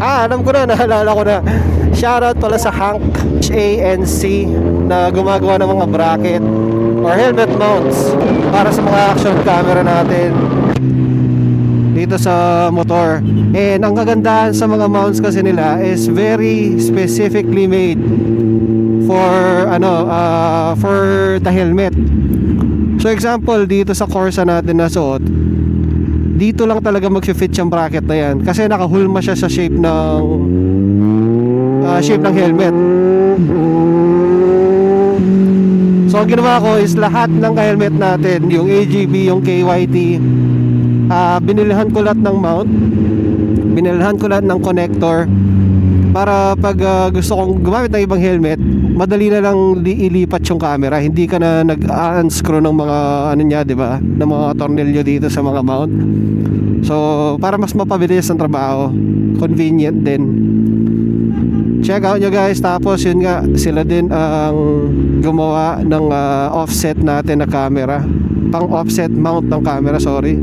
Alam ko na, naalala ko na. Shoutout pala sa Hank ANC na gumagawa ng mga bracket or helmet mounts para sa mga action camera natin dito sa motor. And ang kagandahan sa mga mounts kasi nila is very specifically made for for the helmet. So example, dito sa Corsa natin na suot, dito lang talaga mag-fit yung bracket na yan kasi nakahulma siya sa shape ng helmet. So ang ginawa ko is lahat ng helmet natin, yung AGB, yung KYT, binilhan ko lahat ng mount, binilhan ko lahat ng connector para pag gusto kong gumamit ng ibang helmet, madali na lang ilipat yung camera. Hindi ka na nag-unscrew ng mga di ba? Ng mga tornilyo dito sa mga mount. So, para mas mapabilis ang trabaho, convenient din. Check out nyo guys. Tapos yun nga, sila din ang gumawa ng offset natin na camera, pang offset mount ng camera, sorry.